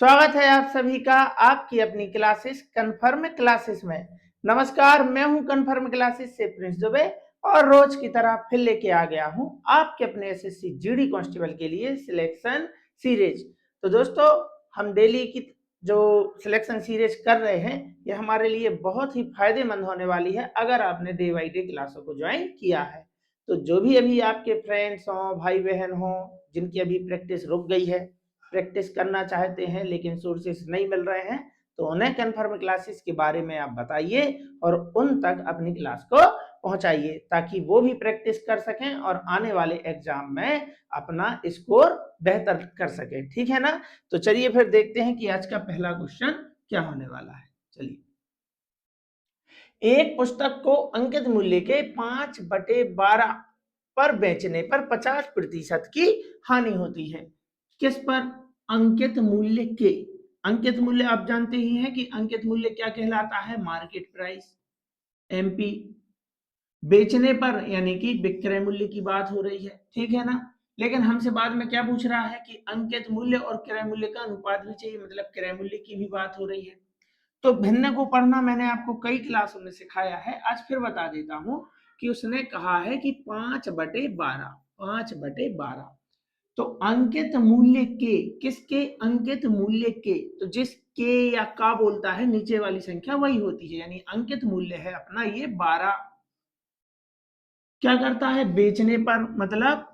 स्वागत है आप सभी का आपकी अपनी क्लासेस कन्फर्म क्लासेस में। नमस्कार, मैं हूं कन्फर्म क्लासेस से प्रिंस दुबे और रोज की तरह फिर लेके आ गया हूं आपके अपने एसएससी जीडी कांस्टेबल के लिए सिलेक्शन सीरीज। तो दोस्तों, हम डेली की जो सिलेक्शन सीरीज कर रहे हैं ये हमारे लिए बहुत ही फायदेमंद होने वाली है अगर आपने डे बाई डे क्लासों को ज्वाइन किया है। तो जो भी अभी आपके फ्रेंड्स हों, भाई बहन हों, जिनकी अभी प्रैक्टिस रुक गई है, प्रैक्टिस करना चाहते हैं लेकिन सोर्सेस नहीं मिल रहे हैं, तो उन्हें कन्फर्म क्लासेस के बारे में आप बताइए और उन तक अपनी क्लास को पहुंचाइए ताकि वो भी प्रैक्टिस कर सकें और आने वाले एग्जाम में अपना स्कोर बेहतर कर सकें। ठीक है ना? तो चलिए फिर देखते हैं कि आज का पहला क्वेश्चन क्या होने वाला है। चलिए, एक पुस्तक को अंकित मूल्य के 5/12 पर बेचने पर 50% की हानि होती है। किस पर? अंकित मूल्य के। अंकित मूल्य आप जानते ही हैं कि अंकित मूल्य क्या कहलाता है? Market price, MP. बेचने पर यानी कि विक्रय मूल्य की बात हो रही है, ठीक है ना? लेकिन हमसे बाद में क्या पूछ रहा है कि अंकित मूल्य और क्रय मूल्य का अनुपात भी चाहिए, मतलब क्रय मूल्य की भी बात हो रही है। तो भिन्न को पढ़ना मैंने आपको कई क्लासों में सिखाया है, आज फिर बता देता हूं कि उसने कहा है कि 5/12, 5/12। तो अंकित मूल्य के, किसके? अंकित मूल्य के। तो जिस के या का बोलता है नीचे वाली संख्या वही होती है, यानी अंकित मूल्य है अपना ये 12। क्या करता है? बेचने पर, मतलब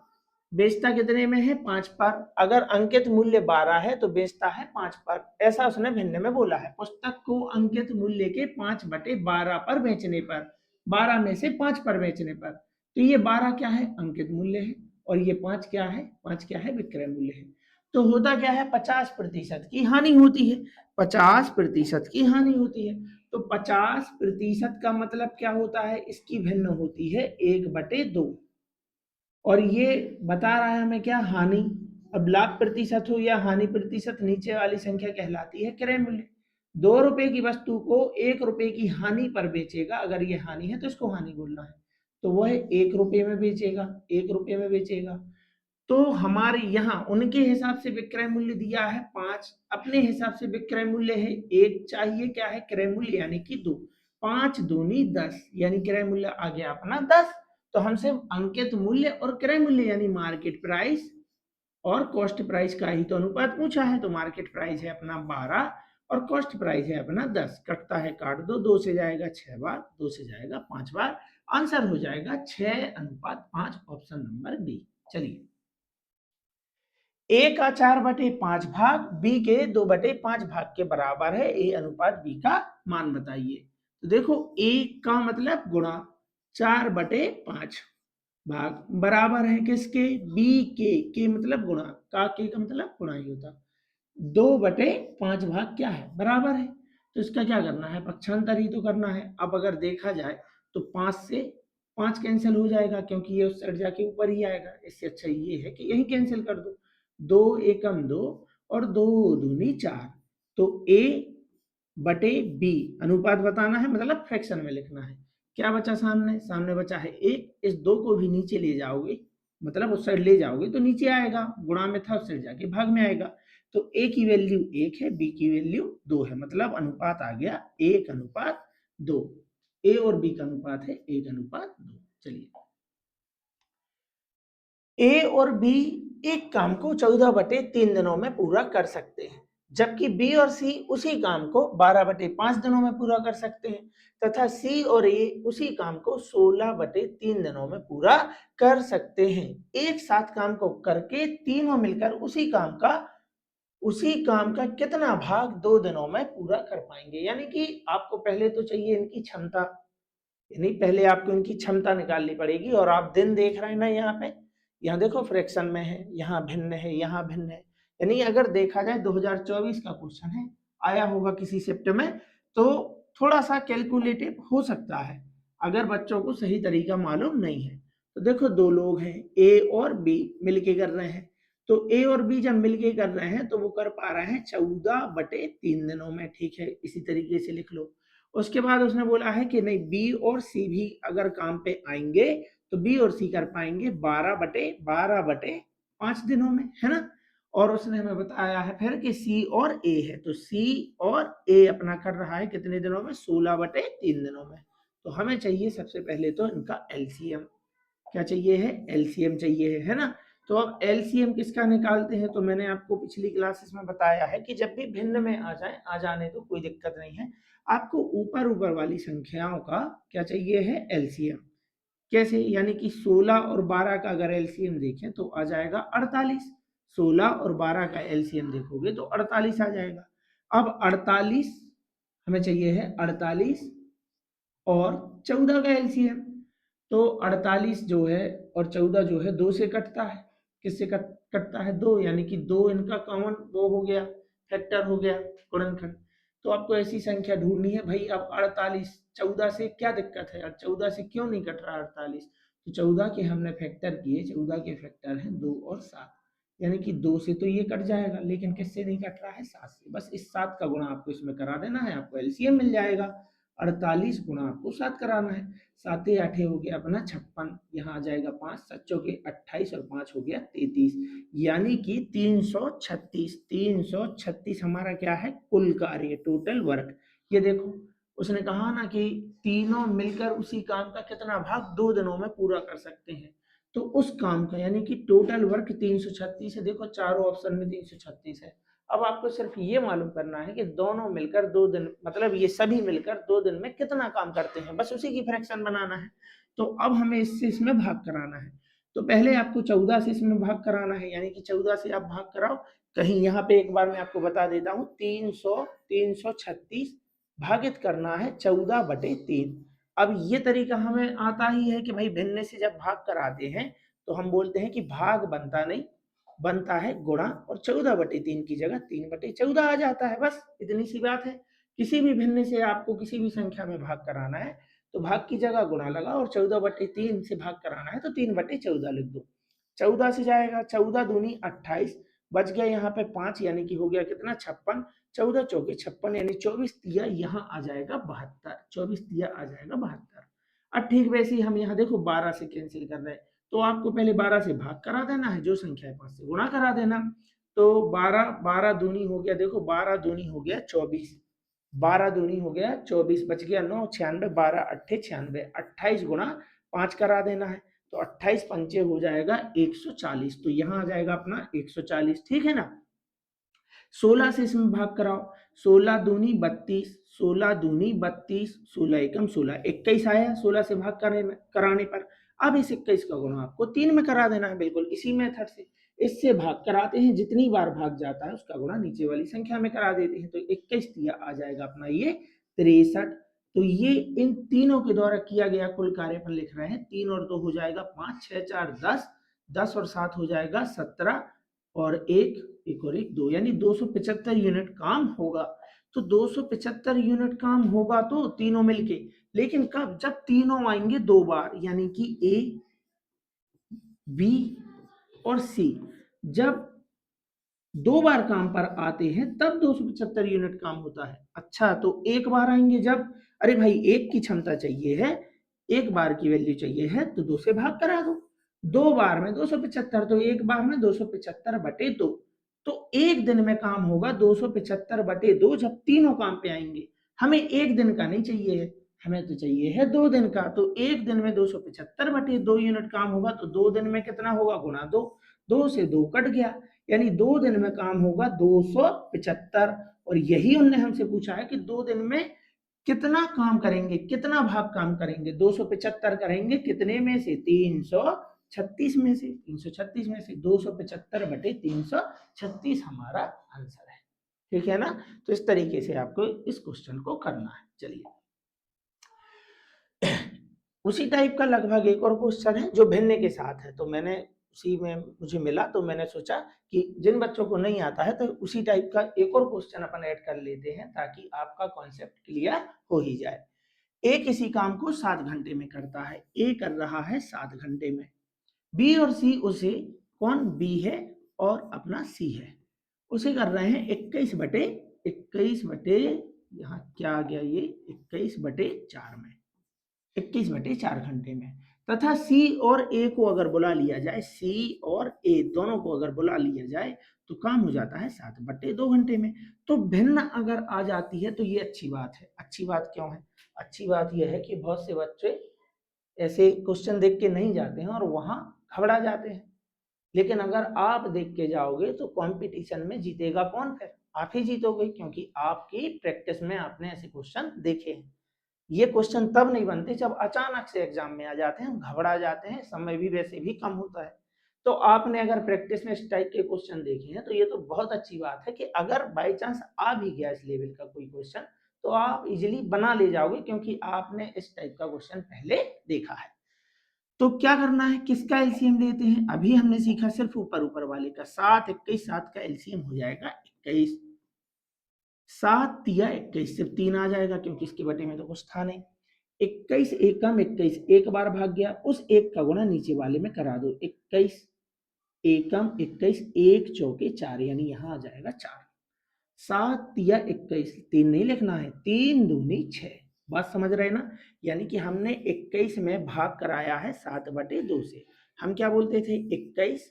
बेचता कितने में है? 5 पर। अगर अंकित मूल्य 12 है तो बेचता है 5 पर, ऐसा उसने भिन्न में बोला है। पुस्तक को अंकित मूल्य के 5/12 पर बेचने पर, 12 में से 5 पर बेचने पर। तो ये 12 क्या है? अंकित मूल्य है, और ये 5 क्या है? 5 क्या है? विक्रय मूल्य है। तो होता क्या है? 50% की हानि होती है, 50% की हानि होती है। तो 50% का मतलब क्या होता है? इसकी भिन्न होती है 1/2, और ये बता रहा है हमें क्या? हानि। अब लाभ प्रतिशत हो या हानि प्रतिशत, नीचे वाली संख्या कहलाती है क्रय मूल्य। 2 रुपए की वस्तु को 1 रुपए की हानि पर बेचेगा, अगर ये हानि है तो इसको हानि बोलना है, तो वह 1 रुपए में बेचेगा, 1 रुपए में बेचेगा। तो हमारे यहाँ उनके हिसाब से विक्रय मूल्य दिया है 5, अपने हिसाब से विक्रय मूल्य है 1, चाहिए क्या है? क्रय मूल्य, यानी कि 2। 5 दूनी 10, यानी क्रय मूल्य आ गया अपना 10। तो हमसे अंकित मूल्य और क्रय मूल्य यानी मार्केट प्राइस और कॉस्ट प्राइस का ही तो अनुपात पूछा है। तो मार्केट प्राइस है अपना 12 और कॉस्ट प्राइस है अपना 10। कटता है काट दो, 2 से जाएगा 6 बार, 2 से जाएगा 5 बार, आंसर हो जाएगा 6:5, ऑप्शन नंबर डी। चलिए, ए का 4/5 भाग बी के 2/5 भाग के बराबर है, ए अनुपात बी का मान बताइए। तो देखो, ए का मतलब गुणा, 4/5 भाग बराबर है किसके? बी के मतलब गुणा, के का मतलब गुणा ही होता। 2/5 भाग क्या है? बराबर है। तो इसका क्या करना है? पक्षांतर ही तो करना है। अब अगर देखा जाए तो 5 से 5 कैंसिल हो जाएगा, क्योंकि ये उस साइड जाके ऊपर ही आएगा। इससे अच्छा ये है कि यही कैंसिल कर दो, 2 एकम 2 और 2 दूनी 4। तो ए बटे बी अनुपात बताना है, मतलब फ्रैक्शन में लिखना है। क्या बचा सामने? सामने बचा है 1, इस 2 को भी नीचे ले जाओगे, मतलब उस साइड ले जाओगे तो नीचे आएगा, गुणा में था उस साइड जाके भाग में आएगा। तो ए की वैल्यू 1 है, बी की वैल्यू 2 है, मतलब अनुपात आ गया 1:2। ए और बी का अनुपात है 1:2। चलिए, ए और बी एक काम को 14/3 दिनों में पूरा कर सकते हैं, जबकि बी और सी उसी काम को 12/5 दिनों में पूरा कर सकते हैं, तथा सी और ए उसी काम को 16/3 दिनों में पूरा कर सकते हैं। एक साथ काम को करके तीनों मिलकर उसी काम का कितना भाग 2 दिनों में पूरा कर पाएंगे? यानी कि आपको पहले तो चाहिए इनकी क्षमता, यानी पहले आपको इनकी क्षमता निकालनी पड़ेगी। और आप दिन देख रहे हैं ना, यहाँ पे, यहाँ देखो फ्रैक्शन में है, यहाँ भिन्न है, यहाँ भिन्न है। यानी अगर देखा जाए 2024 का क्वेश्चन है, आया होगा किसी शिफ्ट में, तो थोड़ा सा कैलकुलेटिव हो सकता है अगर बच्चों को सही तरीका मालूम नहीं है। तो देखो, 2 लोग हैं, ए और बी मिलके कर रहे हैं। तो ए और बी जब मिलके कर रहे हैं तो वो कर पा रहे हैं 14/3 दिनों में। ठीक है, इसी तरीके से लिख लो। उसके बाद उसने बोला है कि नहीं, बी और सी भी अगर काम पे आएंगे तो बी और सी कर पाएंगे 12/5 दिनों में, है ना? और उसने हमें बताया है फिर कि सी और ए है, तो सी और ए अपना कर रहा है कितने दिनों में, 16/3 दिनों में। तो हमें चाहिए सबसे पहले तो इनका एलसीएम। क्या चाहिए है, एलसीएम चाहिए है ना। तो अब एलसीएम किसका निकालते हैं, तो मैंने आपको पिछली क्लासेस में बताया है कि जब भी भिन्न में आ जाए आ जाने तो कोई दिक्कत नहीं है, आपको ऊपर ऊपर वाली संख्याओं का क्या चाहिए है, एलसीएम। कैसे, यानी कि 16 और 12 का अगर एलसीएम देखें तो आ जाएगा 48। 16 और 12 का एलसीएम देखोगे तो 48 आ जाएगा। अब 48 हमें चाहिए है, 48 और 14 का एलसीएम। तो 48 जो है और 14 जो है 2 से कटता है। किससे कटता है, 2, यानी कि 2 इनका कॉमन वो हो गया, फैक्टर हो गया, गुणनखंड। तो आपको ऐसी संख्या ढूंढनी है भाई। अब 48 14 से क्या दिक्कत है, 14 से क्यों नहीं कट रहा 48, तो 14 के हमने फैक्टर किए, 14 के फैक्टर हैं 2 और 7, यानी कि 2 से तो ये कट जाएगा, लेकिन किससे नहीं कट रहा है, 7 से। बस इस 7 का गुणा आपको इसमें करा देना है, आपको एलसीएम मिल जाएगा। 48 गुणा आपको 7 कराना है, 7 8 हो गया अपना 56, यहाँ आ जाएगा 5, 7 चौके 28 और 5 हो गया 33, यानी कि 336। 336 हमारा क्या है, कुल कार्य, टोटल वर्क। ये देखो उसने कहा ना कि तीनों मिलकर उसी काम का कितना भाग 2 दिनों में पूरा कर सकते हैं, तो उस काम का यानी कि टोटल वर्क 336 है। देखो चारों ऑप्शन में 336 है। अब आपको सिर्फ ये मालूम करना है कि दोनों मिलकर 2 दिन, मतलब ये सभी मिलकर 2 दिन में कितना काम करते हैं, बस उसी की फ्रैक्शन बनाना है। तो अब हमें इससे इसमें भाग कराना है। तो पहले आपको 14 से इसमें भाग कराना है, यानी कि 14 से आप भाग कराओ। कहीं यहाँ पे एक बार मैं आपको बता देता हूँ, 336 भागित करना है 14/3। अब ये तरीका हमें आता ही है कि भाई भिन्न से जब भाग कराते हैं तो हम बोलते हैं कि भाग बनता नहीं, बनता है गुणा, और 14/3 की जगह 3/14 आ जाता है। बस इतनी सी बात है। किसी भी भिन्न से आपको किसी भी संख्या में भाग कराना है तो भाग की जगह गुणा लगा, और 14/3 से भाग कराना है तो 3/14 लिख दो। 14 से जाएगा, 14 दूनी 28, बच गया यहाँ पे 5, यानी कि हो गया कितना, 56। 14 चौके 56, यानी 24 तिया यहाँ आ जाएगा 72। 24 तिया आ जाएगा 72। अब ठीक वैसे ही हम यहाँ देखो 12 से कैंसिल कर रहे हैं, तो आपको पहले 12 से भाग करा देना है, जो संख्या है 5 से गुणा करा देना। तो 12 12 दूनी हो गया, देखो 12 दूनी हो गया 24, 12 दूनी हो गया 24, बच गया 9, 96, 12 8 96, 28 गुणा 5 करा देना है, तो 28 पंचे हो जाएगा 140, तो यहाँ आ जाएगा अपना 140, ठीक है ना। 16 से इसमें भाग कराओ, 16 दूनी 32, 16 दूनी 32, 16 एकम 16, 21 आया 16 से भाग कराने पर। अब इस 21 का गुणा आपको 3 में करा देना है, बिल्कुल इसी मेथड से। इससे भाग कराते हैं, जितनी बार भाग जाता है उसका गुणा नीचे वाली संख्या में करा देते हैं, तो 21 दिया आ जाएगा अपना ये 63। तो ये इन तीनों के द्वारा किया गया कुल कार्य पर लिख रहे हैं। 3 और 2 हो जाएगा 5, 6 4 10, 10 और 7 हो जाएगा 17, और एक और एक 2, यानी 275 यूनिट काम होगा। तो 275 यूनिट काम होगा तो तीनों मिलके, लेकिन कब, जब तीनों आएंगे 2 बार, यानी कि ए बी और सी जब 2 बार काम पर आते हैं तब 275 यूनिट काम होता है। अच्छा, तो एक बार आएंगे जब, अरे भाई एक की क्षमता चाहिए है, एक बार की वैल्यू चाहिए है, तो 2 से भाग करा दो। 2 बार में 275, तो एक बार में 275/2, तो एक दिन में काम होगा 275/2 जब तीनों काम पे आएंगे। हमें एक दिन का नहीं चाहिए है, हमें तो चाहिए है 2 दिन का। तो एक दिन में 275/2 यूनिट काम होगा, तो 2 दिन में कितना होगा, गुणा 2, 2 से 2 कट गया, यानी 2 दिन में काम होगा 275। और यही उनने हमसे पूछा है कि 2 दिन में कितना काम करेंगे, कितना भाग काम करेंगे, 275 करेंगे कितने में से, 336 में से, 336 में से 275/336 हमारा आंसर है। ठीक है ना। तो इस तरीके से आपको इस क्वेश्चन को करना है। चलिए, उसी टाइप का लगभग एक और क्वेश्चन है जो भिन्न के साथ है, तो मैंने उसी में मुझे मिला, तो मैंने सोचा कि जिन बच्चों को नहीं आता है तो उसी टाइप का एक और क्वेश्चन अपन ऐड कर लेते हैं, ताकि आपका कॉन्सेप्ट क्लियर हो ही जाए। ए किसी काम को 7 घंटे में करता है, ए कर रहा है 7 घंटे में, बी और सी उसे, कौन बी है और अपना सी है, उसे कर रहे हैं 21/21 यहाँ क्या आ गया, ये 21/4 में, 21/4 घंटे में। तथा सी और ए को अगर बुला लिया जाए, सी और ए दोनों को अगर बुला लिया जाए, तो काम हो जाता है 7/2 घंटे में। तो भिन्न अगर आ जाती है तो ये अच्छी बात है। अच्छी बात क्यों है? अच्छी बात यह है कि बहुत से बच्चे ऐसे क्वेश्चन देख के नहीं जाते हैं और वहां घबरा जाते हैं, लेकिन अगर आप देख के जाओगे तो कंपटीशन में जीतेगा कौन? फिर आप ही जीतोगे, क्योंकि आपकी प्रैक्टिस में आपने ऐसे क्वेश्चन देखे हैं। ये क्वेश्चन तब नहीं बनते जब अचानक से एग्जाम में आ जाते हैं, घबरा जाते हैं, समय भी वैसे भी कम होता है। तो आपने अगर प्रैक्टिस में इस टाइप के क्वेश्चन देखे हैं तो ये तो बहुत अच्छी बात है कि अगर बाई चांस आ भी गया इस लेवल का कोई क्वेश्चन तो आप इजीली बना ले जाओगे, क्योंकि आपने इस टाइप का क्वेश्चन पहले देखा है। तो क्या करना है, किसका एलसीएम लेते हैं? अभी हमने सीखा सिर्फ ऊपर ऊपर वाले का। 7 21 7 का एलसीएम हो जाएगा 21। 7 तिया 21, सिर्फ 3 आ जाएगा क्योंकि इसके बटे में तो कुछ था नहीं। 21 एकम 21, एक बार भाग गया, उस एक का गुणा नीचे वाले में करा दो। 21 एकम 21, एक चौके 4, यानी यहाँ आ जाएगा 4। 7 तिया 21, 3 नहीं लिखना है, 3 दूनी 6। बात समझ रहे ना? यानी कि हमने 21 में भाग कराया है 7/2 से। हम क्या बोलते थे? 21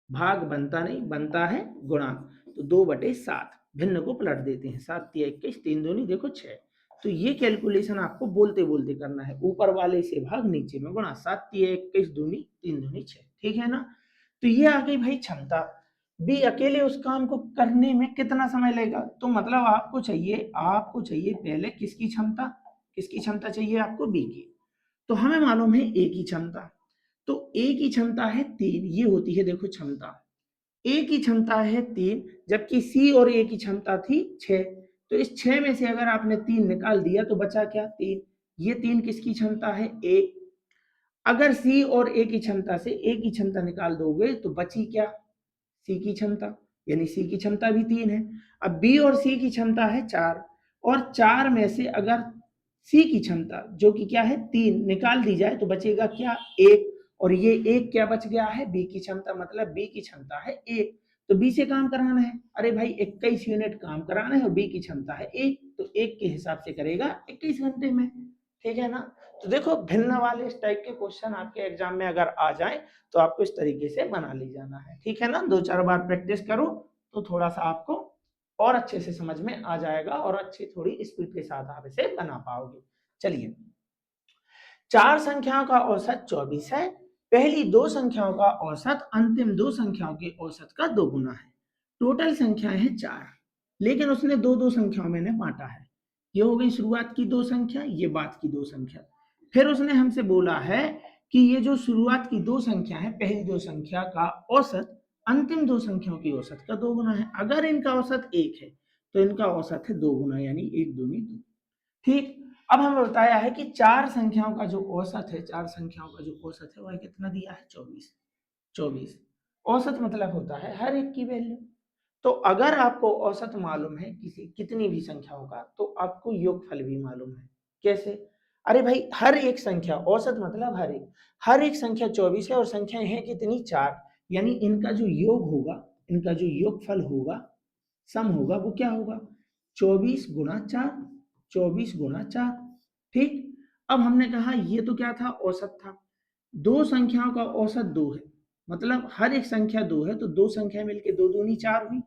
भाग बनता नहीं, बनता है गुणा, तो 2/7 भिन्न को पलट देते हैं। 7 तिया 21, 3 दूनी देखो 6। तो ये कैलकुलेशन आपको बोलते बोलते करना है, ऊपर वाले से भाग नीचे में गुणा। 7 तिया 21 दूनी 3 दूनी 6, ठीक है ना? तो ये आ गई भाई क्षमता। बी, अकेले उस काम को करने में कितना समय लगेगा? तो मतलब आपको चाहिए पहले किसकी क्षमता? किसकी क्षमता चाहिए आपको? बी की। तो हमें मालूम है ए की क्षमता। तो ए की क्षमता है 3, ये होती है देखो क्षमता। ए की क्षमता है 3, जबकि सी और ए की क्षमता थी 6। तो इस 6 में से अगर आपने 3 निकाल दिया तो बचा क्या? 3। ये 3 किसकी क्षमता है? ए। अगर सी और ए की क्षमता से ए की क्षमता निकाल दोगे तो बची क्या? सी की क्षमता, यानी सी की क्षमता भी 3 है। अब बी और सी की क्षमता है 4, और 4 में से अगर सी की क्षमता जो कि क्या है 3 निकाल दी जाए तो बचेगा क्या? 1। और ये 1 क्या बच गया है? बी की क्षमता, मतलब बी की क्षमता है 1। तो बी से काम कराना है, अरे भाई 21 यूनिट काम कराना है और बी की क्षमता है 1, तो 1 के हिसाब से करेगा 21 घंटे में, ठीक है ना? तो देखो भिन्न वाले इस टाइप के क्वेश्चन आपके एग्जाम में अगर आ जाए तो आपको इस तरीके से बना ली जाना है, ठीक है ना? 2-4 बार प्रैक्टिस करो तो थोड़ा सा आपको और अच्छे से समझ में आ जाएगा और अच्छी थोड़ी स्पीड के साथ आप इसे बना पाओगे। चलिए, 4 संख्याओं का औसत 24 है। पहली 2 संख्याओं का औसत अंतिम 2 संख्याओं के औसत का 2 गुना है। टोटल संख्याएं हैं 4, लेकिन उसने 2-2 संख्याओं में बांटा है। ये हो गई शुरुआत की 2 संख्या, ये बाद की 2 संख्या। फिर उसने हमसे बोला है कि ये जो शुरुआत की 2 संख्या है, पहली 2 संख्या का औसत अंतिम 2 संख्याओं की औसत का 2 गुना है। अगर इनका औसत 1 है तो इनका औसत है 2 गुना, यानी 1 दूनी 2। ठीक। अब हमें बताया है कि 4 संख्याओं का जो औसत है, 4 संख्याओं का जो औसत है वह कितना दिया है? 24। 24 औसत मतलब होता है हर एक की वैल्यू। तो अगर आपको औसत मालूम है किसी कितनी भी संख्याओं का तो आपको योगफल भी मालूम है। कैसे? अरे भाई हर एक संख्या, औसत मतलब हर एक संख्या 24 है और संख्याएं हैं कितनी? 4, यानी इनका जो योग होगा, इनका जो योगफल होगा, सम होगा, वो क्या होगा? 24 गुणा 4, 24 गुणा 4। ठीक। अब हमने कहा ये तो क्या था? औसत था। 2 संख्याओं का औसत 2 है, मतलब हर एक संख्या 2 है तो 2 संख्या मिलकर 2 दूनी 4 हुई।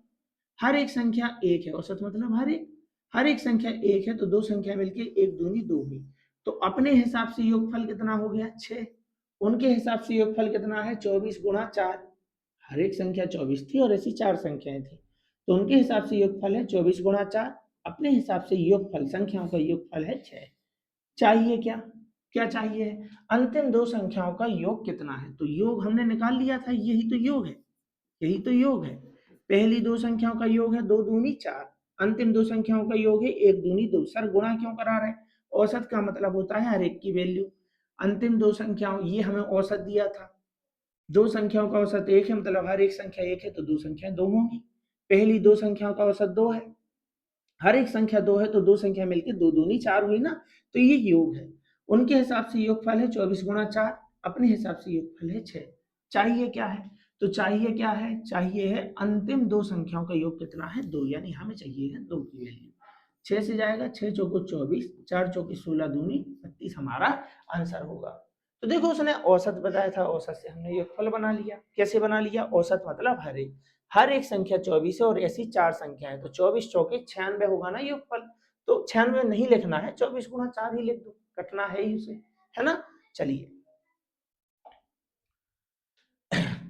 हर एक संख्या 1 है, औसत मतलब हर एक संख्या 1 है तो 2 संख्या मिलकर 1 दूनी 2 हुई। तो अपने हिसाब से योगफल कितना हो गया? 6। उनके हिसाब से योगफल कितना है? 24 गुणा 4। हर एक संख्या 24 थी और ऐसी 4 संख्याएं थी, तो उनके हिसाब से योगफल है 24 गुणा 4। अपने हिसाब से योगफल, संख्याओं का योगफल है 6। चाहिए क्या? क्या चाहिए? अंतिम 2 संख्याओं का योग कितना है? तो योग हमने निकाल लिया था, यही तो योग है, यही तो योग है। पहली 2 संख्याओं का योग है 2 दूनी 4, अंतिम 2 संख्याओं का योग है 1 दूनी 2। सर गुणा क्यों करा रहे हैं? औसत का मतलब होता है हर एक की वैल्यू। अंतिम 2 संख्याओं, ये हमें औसत दिया था, 2 संख्याओं का औसत 1 है, मतलब हर एक संख्या 1 है तो 2 संख्याएं 2 होंगी। पहली 2 संख्याओं का औसत 2 है, हर एक संख्या 2 है तो 2 संख्या मिलकर 2 दूनी 4 हुई ना, तो ये योग है। उनके हिसाब से योगफल है 24 गुणा 4, अपने हिसाब से योगफल है 6। चाहिए क्या है? तो चाहिए क्या है? चाहिए है अंतिम 2 संख्याओं का योग कितना है? 2, यानी हमें चाहिए है 2 की वैल्यू। 6 से जाएगा, 6 चौको 24, 4 चौकी 16 दूनी 32 हमारा आंसर होगा। तो देखो उसने औसत बताया था, औसत से हमने योगफल बना लिया। कैसे बना लिया? औसत मतलब हर एक, हर एक संख्या 24 है और ऐसी 4 संख्या है, तो 24 चौके 96 होगा ना योगफल। तो 96 नहीं लिखना है, 24 गुणा 4 ही लिख दो, कटना है ही उसे, है ना। चलिए,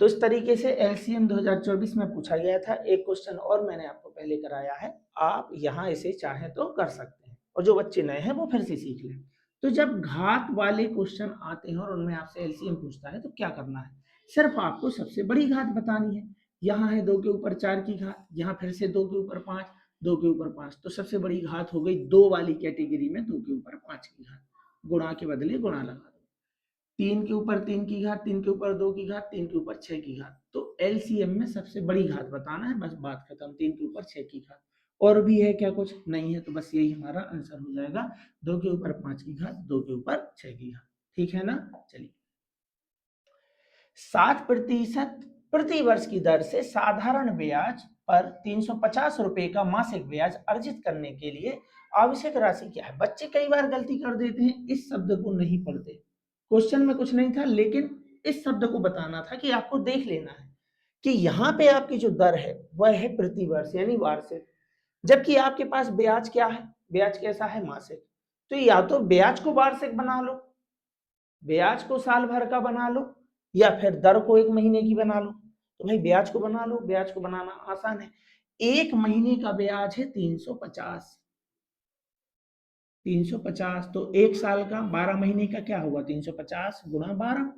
तो इस तरीके से एलसीएम 2024 में पूछा गया था। एक क्वेश्चन और मैंने आपको पहले कराया है, आप यहाँ इसे चाहें तो कर सकते हैं, और जो बच्चे नए हैं वो फिर से सीख लें। तो जब घात वाले क्वेश्चन आते हैं और उनमें आपसे एलसीएम पूछता है तो क्या करना है, सिर्फ आपको सबसे बड़ी घात बतानी है। यहाँ है 2 के ऊपर 4 की घात, यहाँ फिर से 2 के ऊपर 5, 2 के ऊपर 5, तो सबसे बड़ी घात हो गई 2 वाली कैटेगरी में 2 के ऊपर 5 की घात, गुणा के बदले गुणा लगा दो। 3 के ऊपर 3 की घात, 3 के ऊपर 2 की घात, 3 के ऊपर 6 की घात, तो एलसीएम में सबसे बड़ी घात बताना है, बस बात खत्म। 3 के ऊपर 6 की घात, और भी है क्या, कुछ नहीं है, तो बस यही हमारा आंसर हो जाएगा, 2 के ऊपर 5 की घात, 2 के ऊपर 6 की घात, ठीक है ना। चलिए, 7% प्रति वर्ष की दर से साधारण ब्याज पर 350 रुपए का मासिक ब्याज अर्जित करने के लिए आवश्यक राशि क्या है। बच्चे कई बार गलती कर देते हैं, इस शब्द को नहीं पढ़ते, क्वेश्चन में कुछ नहीं था, लेकिन इस शब्द को बताना था कि आपको देख लेना है कि यहाँ पे आपकी जो दर है वह है प्रति वर्ष यानी वार्षिक, जबकि आपके पास ब्याज क्या है, ब्याज कैसा है, मासिक। तो या तो ब्याज को वार्षिक बना लो, ब्याज को साल भर का बना लो, या फिर दर को 1 महीने की बना लो। तो भाई ब्याज को बना लो, ब्याज को बनाना आसान है। 1 महीने का ब्याज है 350, 350, तो 1 साल का 12 महीने का क्या होगा, 350 गुणा 12,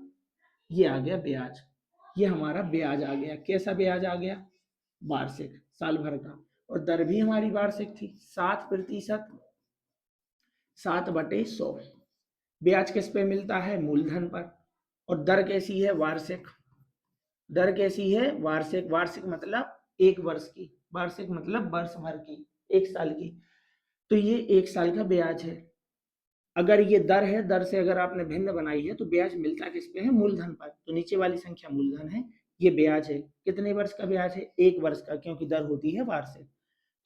ये आ गया ब्याज। ये हमारा ब्याज आ गया, कैसा ब्याज आ गया, वार्षिक, साल भर का। और दर भी हमारी वार्षिक थी, 7%, 7/100। ब्याज किस पे मिलता है, मूलधन पर। और दर कैसी है, वार्षिक। दर कैसी है, वार्षिक। वार्षिक मतलब 1 वर्ष की, वार्षिक मतलब वर्ष भर की, 1 साल की। तो ये 1 साल का ब्याज है। अगर ये दर है, दर से अगर आपने भिन्न बनाई है, तो ब्याज मिलता किस पे है, मूलधन पर। तो नीचे वाली संख्या मूलधन है, ये ब्याज है। कितने वर्ष का ब्याज है, 1 वर्ष का, क्योंकि दर होती है वार्षिक।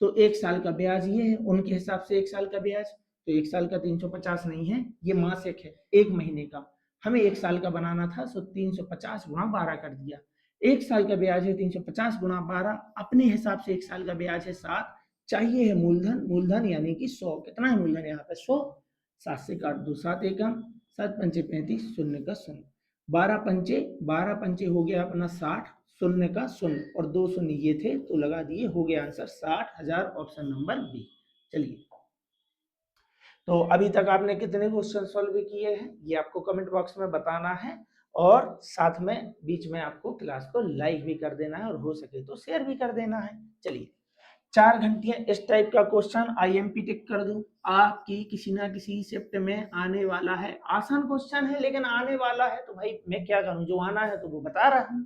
तो 1 साल का ब्याज ये है, उनके हिसाब से 1 साल का ब्याज। तो 1 साल का 350 नहीं है, ये मासिक है, 1 महीने का। हमें 1 साल का बनाना था, सो 350 गुणा 12 कर दिया। 1 साल का ब्याज है 350 गुणा 12, अपने हिसाब से 1 साल का ब्याज है 7, चाहिए है मूलधन, मूलधन यानी कि 100। कितना है मूलधन यहाँ पे, 100। 7 से काट दो, 7 एकम, 7 पंचे 35, शून्य का शून्य, 12 पंचे हो गया अपना 60, शून्य का शून्य, और 2 शून्य ये थे तो लगा दिए, हो गया आंसर 60,000, ऑप्शन नंबर बी। चलिए, तो अभी तक आपने कितने क्वेश्चन सॉल्व किए हैं ये आपको कमेंट बॉक्स में बताना है, और साथ में बीच में आपको क्लास को लाइक भी कर देना है, और हो सके तो शेयर भी कर देना है। चलिए, 4 घंटियां इस टाइप का क्वेश्चन आईएमपी टिक कर दूं, आपकी किसी ना किसी शिफ्ट में आने वाला है। आसान क्वेश्चन है लेकिन आने वाला है, तो भाई मैं क्या करूं, जो आना है तो वो बता रहा हूं,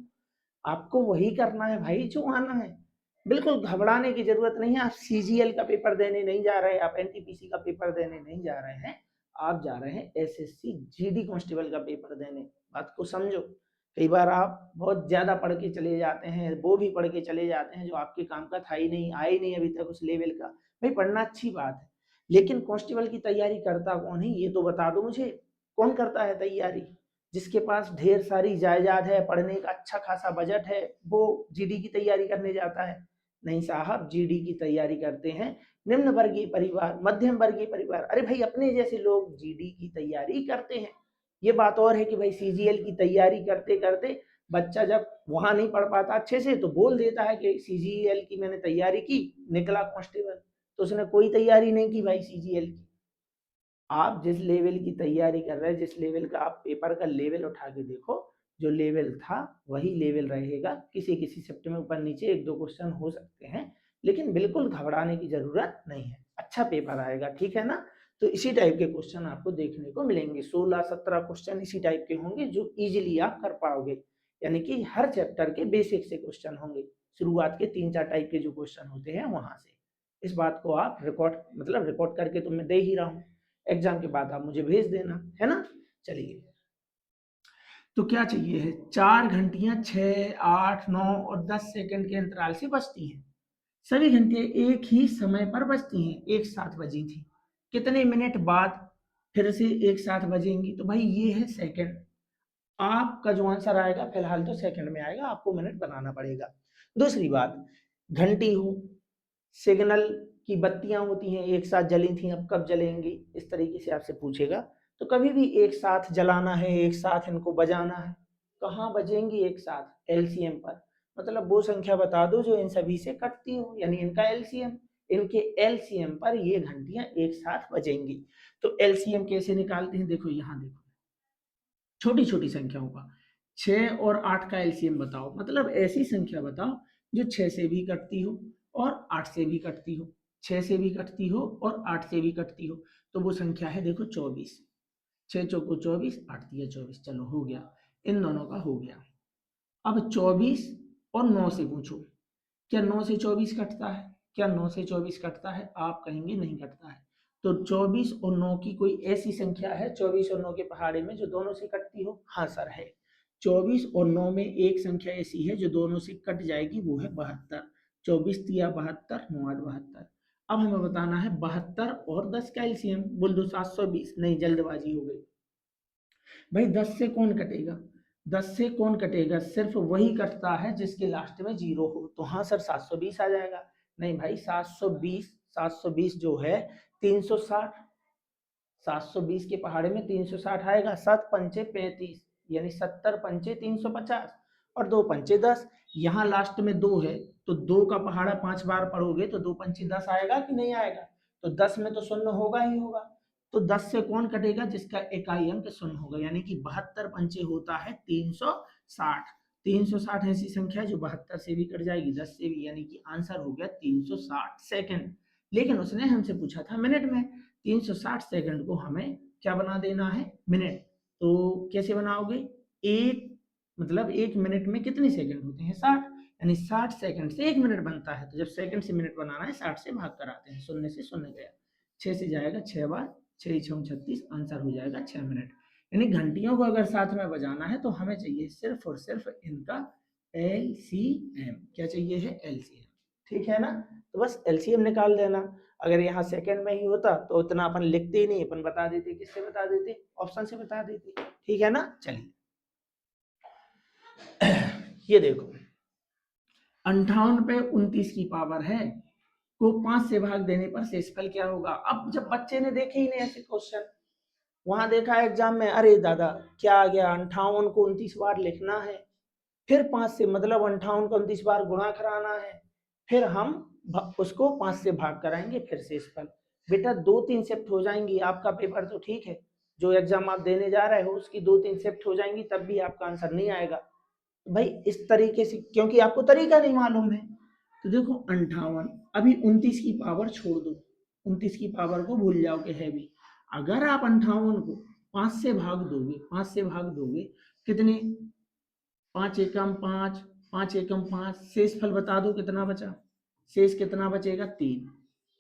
आपको वही करना है भाई जो आना है। बिल्कुल घबराने की जरूरत नहीं है। आप सीजीएल का पेपर देने नहीं जा रहे, आप एनटीपीसी का पेपर देने नहीं जा रहे हैं, आप जा रहे हैं एसएससी जीडी कांस्टेबल का पेपर देने। बात को समझो। कई बार आप बहुत ज्यादा पढ़ के चले जाते हैं, वो भी पढ़ के चले जाते हैं जो आपके काम का था ही नहीं, आया ही नहीं अभी तक उस लेवल का। भाई पढ़ना अच्छी बात है, लेकिन कांस्टेबल की तैयारी करता कौन है ये तो बता दो मुझे। कौन करता है तैयारी, जिसके पास ढेर सारी जायदाद है, पढ़ने का अच्छा खासा बजट है, वो जीडी की तैयारी करने जाता है? नहीं साहब, जीडी की तैयारी करते हैं निम्न वर्गीय परिवार, मध्यम वर्गीय परिवार। अरे भाई, अपने जैसे लोग जीडी की तैयारी करते हैं। ये बात और है कि भाई सीजीएल की तैयारी करते करते बच्चा जब वहां नहीं पढ़ पाता अच्छे से, तो बोल देता है कि सीजीएल की मैंने तैयारी की, निकला कांस्टेबल। तो उसने कोई तैयारी नहीं की भाई सीजीएल की। आप जिस लेवल की तैयारी कर रहे हैं, जिस लेवल का आप पेपर का लेवल उठा के देखो, जो लेवल था वही लेवल रहेगा। किसी किसी शिफ्ट में ऊपर नीचे 1-2 क्वेश्चन हो सकते हैं, लेकिन बिल्कुल घबराने की जरूरत नहीं है, अच्छा पेपर आएगा, ठीक है ना। तो इसी टाइप के क्वेश्चन आपको देखने को मिलेंगे, 16-17 क्वेश्चन इसी टाइप के होंगे जो इजिली आप कर पाओगे, यानी कि हर चैप्टर के बेसिक से क्वेश्चन होंगे, शुरुआत के 3-4 टाइप के जो क्वेश्चन होते हैं वहां से। इस बात को आप रिकॉर्ड करके तो मैं दे ही रहा हूँ, एग्जाम के बाद आप मुझे भेज देना, है ना। चलिए, तो क्या चाहिए है, 4 घंटियां 6, 8, 9 और 10 सेकंड के अंतराल से बजती हैं। सभी घंटियां एक ही समय पर बजती हैं, एक साथ बजी थी। कितने मिनट बाद फिर से एक साथ बजेंगी, तो भाई ये है सेकंड। आपका जो आंसर आएगा फिलहाल तो सेकंड में आएगा, आपको मिनट बनाना पड़ेगा। दूसरी बात, घंटी हो, सिग्नल की बत्तियां होती हैं एक साथ जली थी, अब कब जलेंगी, इस तरीके से आपसे पूछेगा। तो कभी भी एक साथ जलाना है, एक साथ इनको बजाना है, कहाँ बजेंगी एक साथ, एलसीएम पर, मतलब वो संख्या बता दो जो इन सभी से कटती हो, यानी इनका एलसीएम, इनके एलसीएम पर ये घंटियां एक साथ बजेंगी। तो एलसीएम कैसे निकालते हैं, देखो यहाँ देखो, छोटी छोटी संख्याओं का, 6 और 8 का एलसीएम बताओ, मतलब ऐसी संख्या बताओ जो 6 से भी कटती हो और 8 से भी कटती हो, 6 से भी कटती हो और 8 से भी कटती हो। तो वो संख्या है देखो 24, 6 चौको 24, 8 तिया 24, चलो हो गया, इन दोनों का हो गया। अब 24 और 9 से पूछो, क्या 9 से 24 कटता है, क्या 9 से 24 कटता है, आप कहेंगे नहीं कटता है। तो 24 और 9 की कोई ऐसी संख्या है 24 और 9 के पहाड़े में जो दोनों से कटती हो, हाँ सर है। 24 और 9 में एक संख्या ऐसी है जो दोनों से कट जाएगी, वो है 72। 24 तिया 72, 9 8 72। अब हमें बताना है 72 और 10 का एलसीएम, बोल दो 720, नहीं जल्दबाजी हो गई भाई, 10 से कौन कटेगा, 10 से कौन कटेगा, सिर्फ वही कटता है जिसके लास्ट में 0 हो। तो हाँ सर 720 आ जाएगा। नहीं भाई, 720, 720 जो है 360, 720 के पहाड़े में 360 आएगा, 7 पंचे 35, यानी 70 पंचे 350 और 2 पंचे 10। यहाँ लास्ट में 2 है, तो 2 का पहाड़ा 5 बार पढ़ोगे तो 2 पंचे 10 आएगा कि नहीं आएगा, तो 10 में तो शून्य होगा ही होगा। तो 10 से कौन कटेगा, जिसका इकाई अंक शून्य होगा, यानी कि 72 पंचे होता है 360। 360 ऐसी संख्या है जो 72 से भी कट जाएगी, 10 से भी, यानी कि आंसर हो गया 360 सेकंड। लेकिन उसने हमसे पूछा था मिनट में, 360 सेकंड को हमें क्या बना देना है, मिनट। तो कैसे बनाओगे, एक मतलब 1 मिनट में कितने सेकंड होते हैं, 60, यानी 60 सेकंड से 1 मिनट बनता है। तो जब सेकंड से मिनट बनाना है 60 से भाग कर आते हैं, शून्य से शून्य गया, 6 से जाएगा 6 बार, 6 6 36, आंसर हो जाएगा 6 मिनट। यानी घंटियों को अगर साथ में बजाना है तो हमें चाहिए सिर्फ और सिर्फ इनका एलसीएम, क्या चाहिए है, एलसीएम, ठीक है ना। तो बस एलसीएम निकाल देना। अगर यहाँ सेकंड में ही होता तो उतना अपन लिखते ही नहीं, अपन बता देते, किससे बता देते, ऑप्शन से बता देते, ठीक है ना। चलिए ये देखो, 58 पे 29 की पावर है को 5 से भाग देने पर शेषफल क्या होगा। अब जब बच्चे ने देखे ही नहीं ऐसे क्वेश्चन, वहां देखा एग्जाम में, अरे दादा क्या आ गया, 58 को 29 बार लिखना है, फिर 5 से, मतलब 58 को 29 बार गुणा कराना है, फिर हम उसको 5 से भाग कराएंगे, फिर शेषफल। बेटा 2-3 शिफ्ट हो जाएंगी, आपका पेपर तो ठीक है, जो एग्जाम आप देने जा रहे हो उसकी 2-3 शिफ्ट हो जाएंगी, तब भी आपका आंसर नहीं आएगा भाई, इस तरीके से, क्योंकि आपको तरीका नहीं मालूम है। तो देखो 58, अभी 29 की पावर छोड़ दो, 29 की पावर को भूल जाओ कि है भी। अगर आप 58 को 5 से भाग दोगे, 5 से भाग दोगे, कितने, 5 एकम 5, 5 एकम 5, शेष फल बता दो कितना बचा, शेष कितना बचेगा, 3।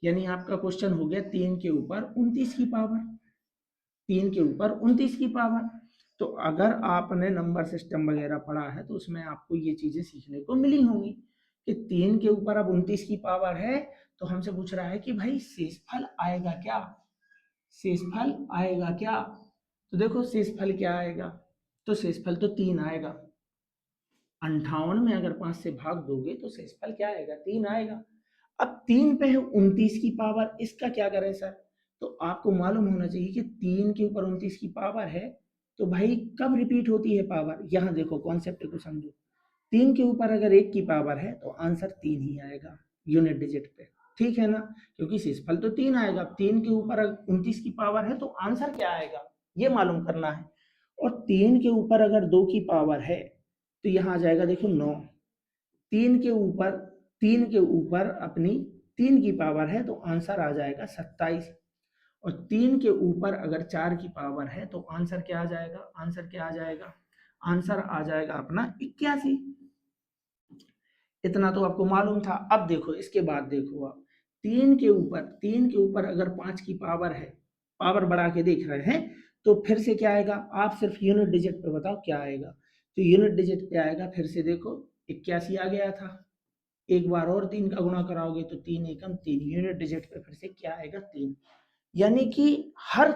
यानी आपका क्वेश्चन हो गया 3 के ऊपर 29 की पावर, 3 के ऊपर 29 की पावर। तो अगर आपने नंबर सिस्टम वगैरह पढ़ा है तो उसमें आपको ये चीजें सीखने को मिली होंगी कि 3 के ऊपर अब 29 की पावर है, तो हमसे पूछ रहा है कि भाई शेषफल आएगा क्या, शेषफल आएगा क्या। तो देखो शेषफल क्या आएगा, तो शेषफल तो 3 आएगा, 58 में अगर 5 से भाग दोगे तो शेषफल क्या आएगा, 3 आएगा। अब 3 पे है 29 की पावर, इसका क्या करें सर, तो आपको मालूम होना चाहिए कि 3 के ऊपर 29 की पावर है, तो भाई कब रिपीट होती है पावर, यहाँ देखो कॉन्सेप्ट को समझो, 3 के ऊपर अगर 1 की पावर है तो आंसर 3 ही आएगा यूनिट डिजिट पे, ठीक है ना, क्योंकि शेषफल तो 3 आएगा, 3 के ऊपर 29 की पावर है तो आंसर क्या आएगा, ये मालूम करना है। और 3 के ऊपर अगर 2 की पावर है तो यहाँ आ जाएगा देखो 9, 3 के ऊपर, 3 के ऊपर अपनी 3 की पावर है तो आंसर आ जाएगा 27, और 3 के ऊपर अगर 4 की पावर है तो आंसर क्या आ जाएगा, आंसर क्या आ जाएगा, आंसर आ जाएगा अपना 81। इतना तो आपको मालूम था। अब देखो इसके बाद देखो आप, 3 के ऊपर अगर 5 की पावर है, पावर बढ़ा के देख रहे हैं, तो फिर से क्या आएगा, आप सिर्फ यूनिट डिजिट पे बताओ क्या आएगा। तो यूनिट डिजिट पे आएगा, फिर से देखो 81 आ गया था, एक बार और 3 का गुणा कराओगे तो 3 एकम 3, यूनिट डिजिट पे फिर से क्या आएगा, 3। यानी कि हर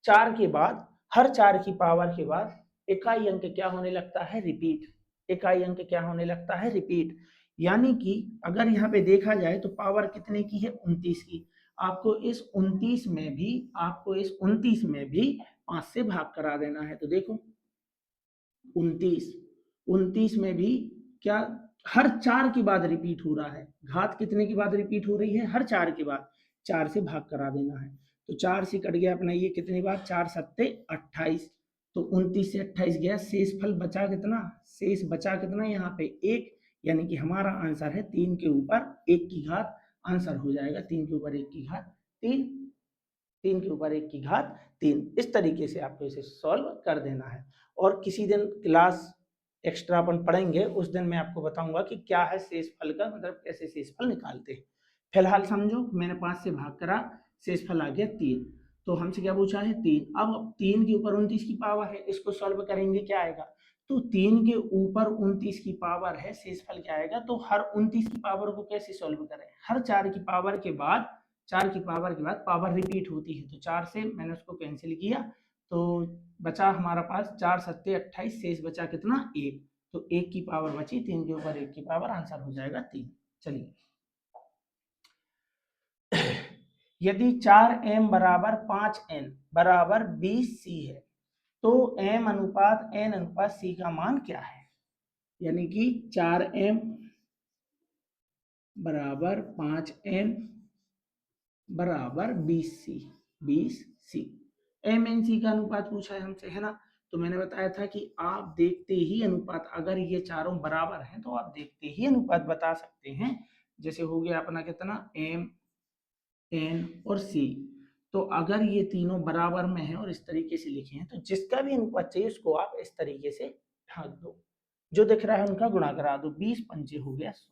4 के बाद, हर 4 की पावर के बाद इकाई अंक क्या होने लगता है, रिपीट, इकाई अंक क्या होने लगता है, रिपीट। यानी कि अगर यहाँ पे देखा जाए तो पावर कितने की है, 29 की। आपको इस 29 में भी 5 से भाग करा देना है। तो देखो 29 में भी क्या हर 4 के बाद रिपीट हो रहा है, घात कितने के बाद रिपीट हो रही है, हर 4 के बाद, 4 से भाग करा देना है। तो 4 से कट गया अपना ये कितनी बार, 4 सत्ते 28, तो 29 से 28 गया, शेष फल बचा कितना, शेष बचा कितना यहाँ पे 1, यानी कि हमारा आंसर है 3 के ऊपर 1 की घात, आंसर हो जाएगा 3 के ऊपर 1 की घात 3, 3 के ऊपर 1 की घात 3। इस तरीके से आपको इसे सॉल्व कर देना है। और किसी दिन क्लास एक्स्ट्रा अपन पढ़ेंगे, उस दिन मैं आपको बताऊंगा कि क्या है शेष फल का मतलब, कैसे शेष फल निकालते हैं। फिलहाल समझो मैंने 5 से भाग करा, शेष फल आ गया 3। तो हमसे क्या पूछा है, 3। अब 3 के ऊपर 29 की पावर है, इसको सॉल्व करेंगे क्या आएगा, तो 3 के ऊपर 29 की पावर है, शेष फल क्या आएगा, तो हर 29 की पावर को कैसे सॉल्व करें, हर 4 की पावर के बाद, 4 की पावर के बाद पावर रिपीट होती है, तो 4 से मैंने उसको कैंसिल किया, तो बचा हमारा पास 4 सत्ते 28, शेष बचा कितना 1, तो 1 की पावर बची, 3 के ऊपर 1 की पावर, आंसर हो जाएगा 3। चलिए यदि 4m बराबर 5n बराबर 20c है, तो m अनुपात n अनुपात c का मान क्या है। यानी कि 4m बराबर 5n बराबर 20c, 20c M N C का अनुपात पूछा है हमसे, है ना। तो मैंने बताया था कि आप देखते ही अनुपात, अगर ये चारों बराबर हैं तो आप देखते ही अनुपात बता सकते हैं। जैसे हो गया अपना कितना, एम एन और सी, तो अगर ये तीनों बराबर में हैं और इस तरीके से लिखे हैं, तो जिसका भी अनुपात चाहिए उसको आप इस तरीके से ढाक दो, जो दिख रहा है उनका गुणा करा दो, 20 पंचे हो गया 100।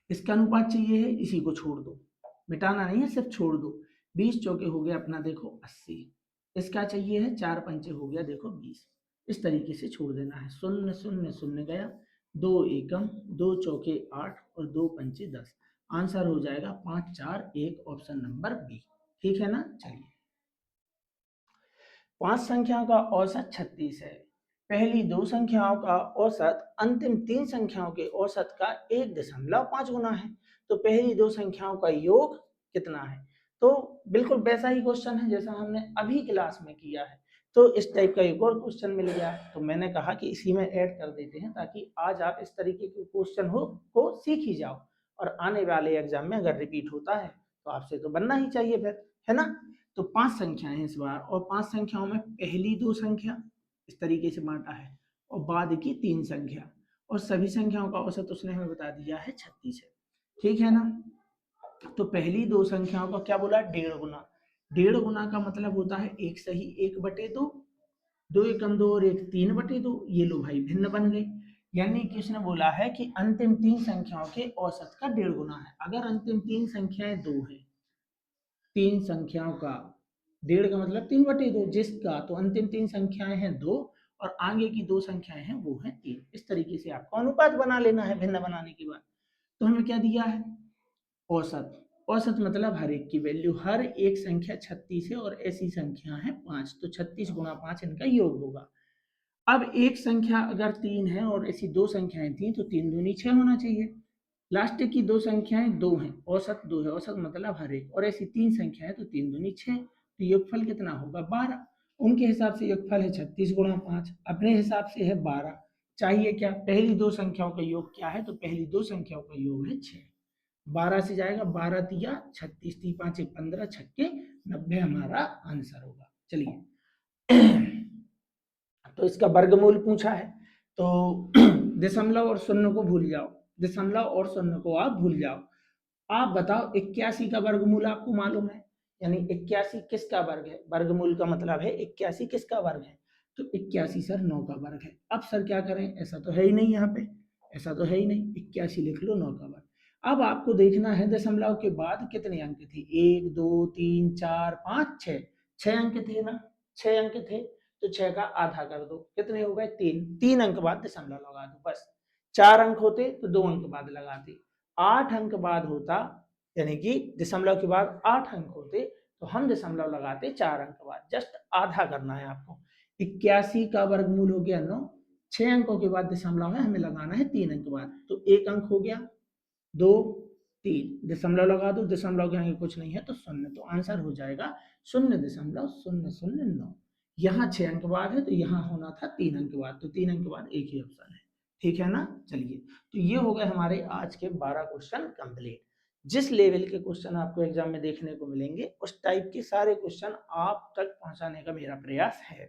इसका अनुपात चाहिए है, इसी को छोड़ दो, मिटाना नहीं है, सिर्फ छोड़ दो, 20 चौके हो गया अपना देखो 80। इसका चाहिए है, 4 पंचे हो गया देखो 20, इस तरीके से छोड़ देना है, 0 0 0 गया, 2 एकम, 2 चौके 8 और 2 पंचे 10, आंसर हो जाएगा 5 4 1, ऑप्शन नंबर बी। ठीक है ना। चलिए 5 संख्याओं का औसत 36 है, पहली 2 संख्याओं का औसत अंतिम 3 संख्याओं के औसत का 1.5 गुना है, तो पहली 2 संख्याओं का योग कितना है। तो बिल्कुल वैसा ही क्वेश्चन है जैसा हमने अभी क्लास में किया है, तो इस टाइप का एक और क्वेश्चन मिल गया है, तो मैंने कहा कि इसी में ऐड कर देते हैं, ताकि आज आप इस तरीके के क्वेश्चन को सीख ही जाओ, और आने वाले एग्जाम में अगर रिपीट होता है तो आपसे तो बनना ही चाहिए फिर, है ना। तो 5 संख्याएं हैं इस बार, और 5 संख्याओं में पहली 2 संख्या इस तरीके से बांटा है, और बाद की 3 संख्या, और सभी संख्याओं का औसत उसने हमें बता दिया है 36 है। ठीक है ना। तो पहली 2 संख्याओं का क्या बोला, 1.5 गुना, 1.5 गुना का मतलब होता है 1 सही 1/2, 2 एकम 2 और 1 3/2, ये लो भाई भिन्न बन गए। यानी कि उसने बोला है कि अंतिम 3 संख्याओं के औसत का 1.5 गुना है। अगर अंतिम 3 संख्याएं 2 है, 3 संख्याओं का 1.5 का मतलब 3/2, जिसका तो अंतिम 3 संख्याएं हैं 2 और आगे की 2 संख्याएं हैं वो हैं 3। इस तरीके से आपको अनुपात बना लेना है भिन्न बनाने के बाद। तो हमें क्या दिया है, औसत, औसत मतलब हर एक की वैल्यू, हर एक संख्या 36 है और ऐसी संख्या है 5, तो 36 गुणा 5 इनका योग होगा। अब एक संख्या अगर 3 है और ऐसी 2 संख्याएं थी, तो 3 दूनी 6 होना चाहिए। लास्ट की 2 संख्याएं 2 हैं, औसत 2 है, औसत मतलब हर एक, और ऐसी 3 संख्याएं, तो 3 दूनी 6, तो योगफल कितना होगा 12। उनके हिसाब से योगफल है 36 गुणा 5, अपने हिसाब से है 12। चाहिए क्या, पहली 2 संख्याओं का योग क्या है, तो पहली 2 संख्याओं का योग है 6। 12 से जाएगा, 12 तिया 36, 3 5 15, 6 90 हमारा आंसर होगा। चलिए तो इसका वर्गमूल पूछा है, तो दशमलव और शून्य को भूल जाओ, दशमलव और शून्य को आप भूल जाओ। आप बताओ 81 का वर्गमूल आपको मालूम है, यानी 81 किसका वर्ग है, वर्गमूल का मतलब है 81 किसका वर्ग है, तो 81 सर 9 का वर्ग है। अब सर क्या करें, ऐसा तो है ही नहीं, यहाँ पे ऐसा तो है ही नहीं, 81 लिख लो 9 का वर्ग। अब आपको देखना है दशमलव के बाद कितने अंक थे, 1 2 3 4 5 6, 6 अंक थे ना, 6 अंक थे, तो 6 का आधा कर दो, कितने हो गए 3, 3 अंक बाद दशमलव लगा दो बस। 4 अंक होते तो 2 अंक बाद लगाते, 8 अंक बाद होता, यानी कि दशमलव के बाद 8 अंक होते, तो हम दशमलव लगाते 4 अंक बाद, जस्ट आधा करना है आपको। 81 का वर्गमूल हो गया 9, 6 अंकों के बाद दशमलव है, हमें लगाना है 3 अंक बाद, तो 1 अंक हो गया, 2, 3 दशमलव लगा दो, दशमलव के आगे कुछ नहीं है तो शून्य, तो आंसर हो जाएगा 0.009। यहाँ 6 अंक बाद है तो यहाँ होना था 3 अंक बाद, तो 3 अंक बाद एक ही ऑप्शन है, ठीक है ना। चलिए, तो ये हो गए हमारे आज के 12 क्वेश्चन कंप्लीट। जिस लेवल के क्वेश्चन आपको एग्जाम में देखने को मिलेंगे उस टाइप के सारे क्वेश्चन आप तक पहुंचाने का मेरा प्रयास है।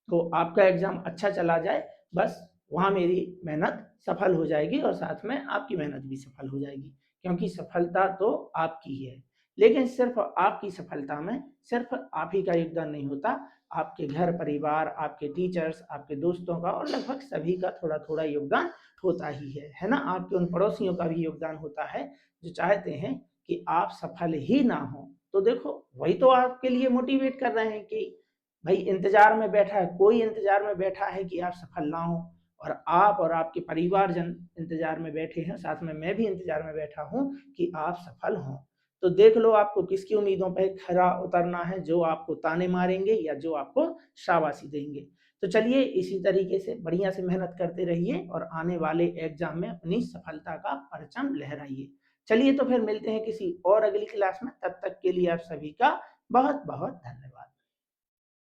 तो आपका एग्जाम अच्छा चला जाए, बस वहाँ मेरी मेहनत सफल हो जाएगी और साथ में आपकी मेहनत भी सफल हो जाएगी, क्योंकि सफलता तो आपकी ही है। लेकिन सिर्फ आपकी सफलता में सिर्फ आप ही का योगदान नहीं होता, आपके घर परिवार, आपके टीचर्स, आपके दोस्तों का और लगभग सभी का थोड़ा थोड़ा योगदान होता ही है ना। आपके उन पड़ोसियों का भी योगदान होता है जो चाहते हैं कि आप सफल ही ना हो। तो देखो, वही तो आपके लिए मोटिवेट कर रहे हैं कि भाई इंतजार में बैठा है, कोई इंतजार में बैठा है कि आप सफल ना हो, और आप और आपके परिवारजन इंतजार में बैठे हैं, साथ में मैं भी इंतजार में बैठा हूं कि आप सफल हों। तो देख लो आपको किसकी उम्मीदों पर खरा उतरना है, जो आपको ताने मारेंगे या जो आपको शाबाशी देंगे। तो चलिए, इसी तरीके से बढ़िया से मेहनत करते रहिए और आने वाले एग्जाम में अपनी सफलता का परचम लहराइए। चलिए, तो फिर मिलते हैं किसी और अगली क्लास में, तब तक के लिए आप सभी का बहुत बहुत धन्यवाद।